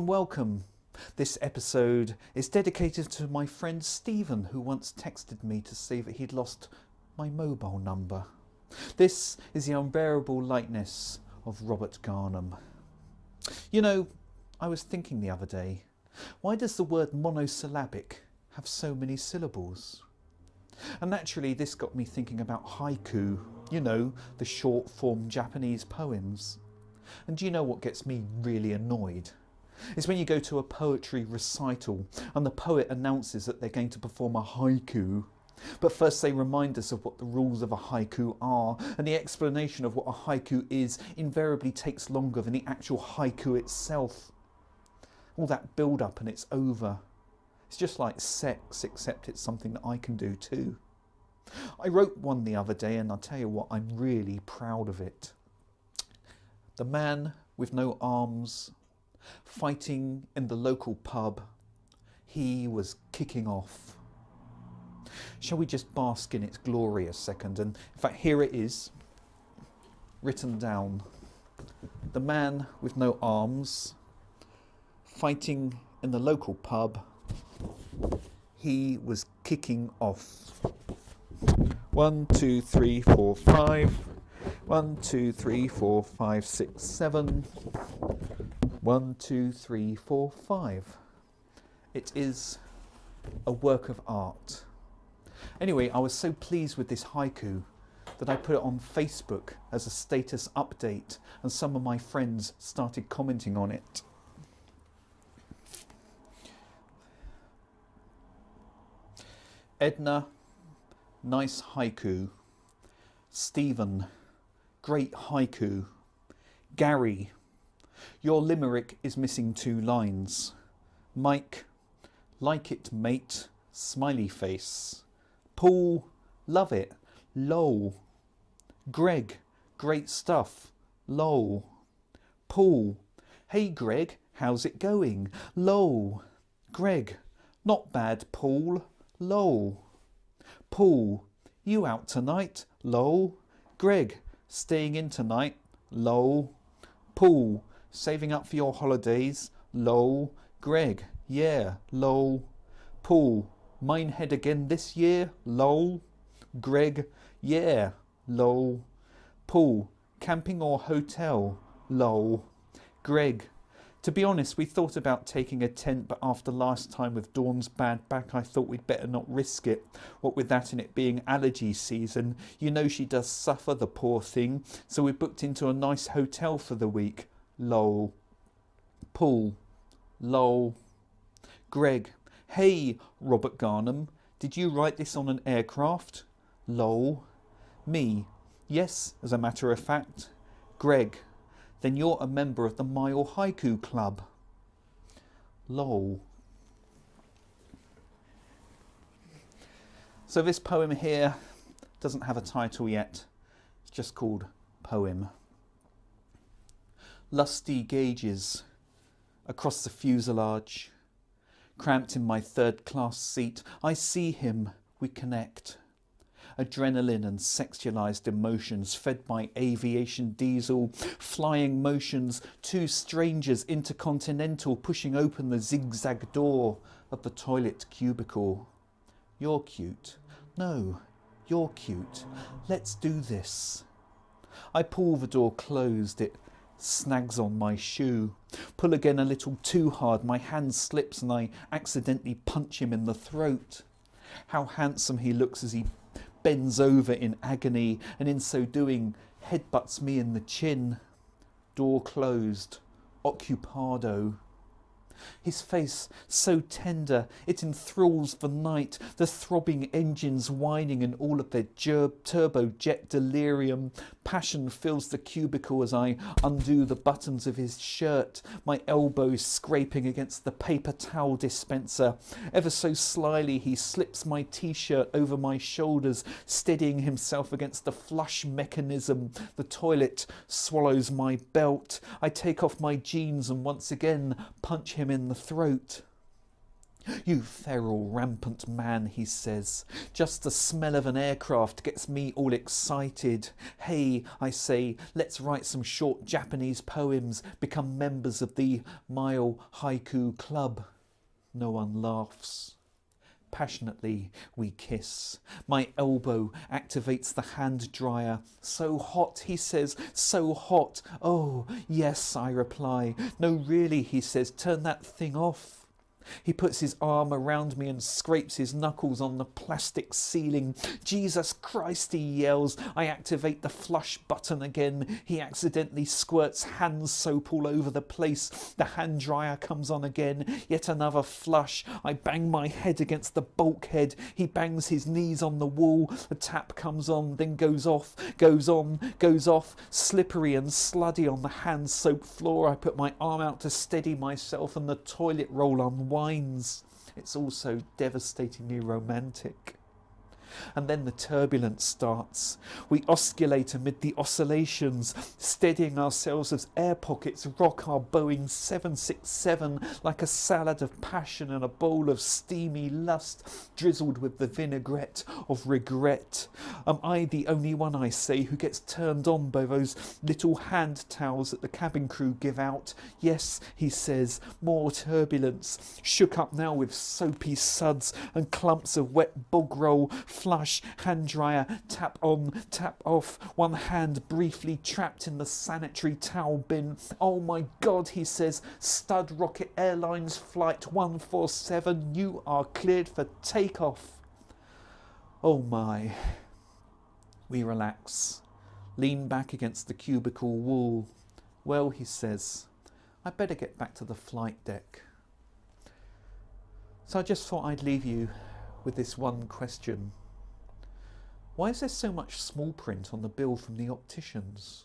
and welcome. This episode is dedicated to my friend Stephen, who once texted me to say that he'd lost my mobile number. This is the unbearable lightness of Robert Garnham. You know, I was thinking the other day, why does the word monosyllabic have so many syllables? And naturally this got me thinking about haiku, you know, the short form Japanese poems. And do you know what gets me really annoyed? It's when you go to a poetry recital and the poet announces that they're going to perform a haiku. But first they remind us of what the rules of a haiku are, and the explanation of what a haiku is invariably takes longer than the actual haiku itself. All that build up and it's over. It's just like sex, except it's something that I can do too. I wrote one the other day and I'll tell you what, I'm really proud of it. The man with no arms, fighting in the local pub, he was kicking off. Shall we just bask in its glory a second? And in fact, here it is, written down. The man with no arms, fighting in the local pub, he was kicking off. 1, 2, 3, 4, 5. 1, 2, 3, 4, 5, 6, 7. 1, 2, 3, 4, 5. It is a work of art. Anyway, I was so pleased with this haiku that I put it on Facebook as a status update, and some of my friends started commenting on it. Edna, nice haiku. Stephen, great haiku. Gary, your limerick is missing 2 lines. Mike, like it mate, smiley face. Paul, love it, lol. Greg, great stuff, lol. Paul, hey Greg, how's it going, lol. Greg, not bad Paul, lol. Paul, you out tonight, lol. Greg, staying in tonight, lol. Paul, saving up for your holidays, lol. Greg, yeah, lol. Paul, mine head again this year, lol. Greg, yeah, lol. Paul, camping or hotel, lol. Greg, to be honest, we thought about taking a tent, but after last time with Dawn's bad back, I thought we'd better not risk it. What with that and it being allergy season, you know she does suffer, the poor thing, so we booked into a nice hotel for the week, lol. Paul, lol. Greg, hey Robert Garnham, did you write this on an aircraft? Lol. Me, yes, as a matter of fact. Greg, then you're a member of the Mile Haiku Club. Lol. So this poem here doesn't have a title yet. It's just called Poem. Lusty gauges across the fuselage. Cramped in my 3rd class seat, I see him, we connect. Adrenaline and sexualized emotions fed by aviation diesel, flying motions, 2 strangers intercontinental pushing open the zigzag door of the toilet cubicle. You're cute. No, you're cute. Let's do this. I pull the door closed, it snags on my shoe. Pull again a little too hard, my hand slips and I accidentally punch him in the throat. How handsome he looks as he bends over in agony, and in so doing headbutts me in the chin. Door closed. Occupado. His face so tender, it enthralls the night, the throbbing engines whining in all of their turbojet delirium. Passion fills the cubicle as I undo the buttons of his shirt, my elbows scraping against the paper towel dispenser. Ever so slyly he slips my t-shirt over my shoulders, steadying himself against the flush mechanism. The toilet swallows my belt. I take off my jeans and once again punch him in the throat. You feral, rampant man, he says. Just the smell of an aircraft gets me all excited. Hey, I say, let's write some short Japanese poems, become members of the Mile Haiku Club. No one laughs. Passionately we kiss. My elbow activates the hand dryer. So hot, he says, so hot. Oh, yes, I reply. No, really, he says, turn that thing off. He puts his arm around me and scrapes his knuckles on the plastic ceiling. Jesus Christ, he yells. I activate the flush button again. He accidentally squirts hand soap all over the place. The hand dryer comes on again. Yet another flush. I bang my head against the bulkhead. He bangs his knees on the wall. The tap comes on, then goes off, goes on, goes off. Slippery and sluddy on the hand soap floor. I put my arm out to steady myself and the toilet roll unwinds. It's also devastatingly romantic. And then the turbulence starts. We oscillate amid the oscillations, steadying ourselves as air pockets rock our Boeing 767 like a salad of passion and a bowl of steamy lust drizzled with the vinaigrette of regret. Am I the only one, I say, who gets turned on by those little hand towels that the cabin crew give out? Yes, he says, more turbulence, shook up now with soapy suds and clumps of wet bog roll. Flush, hand dryer, tap on, tap off, one hand briefly trapped in the sanitary towel bin. Oh my God, he says, Stud Rocket Airlines Flight 147, you are cleared for takeoff. Oh my. We relax, lean back against the cubicle wall. Well, he says, I'd better get back to the flight deck. So I just thought I'd leave you with this one question. Why is there so much small print on the bill from the opticians?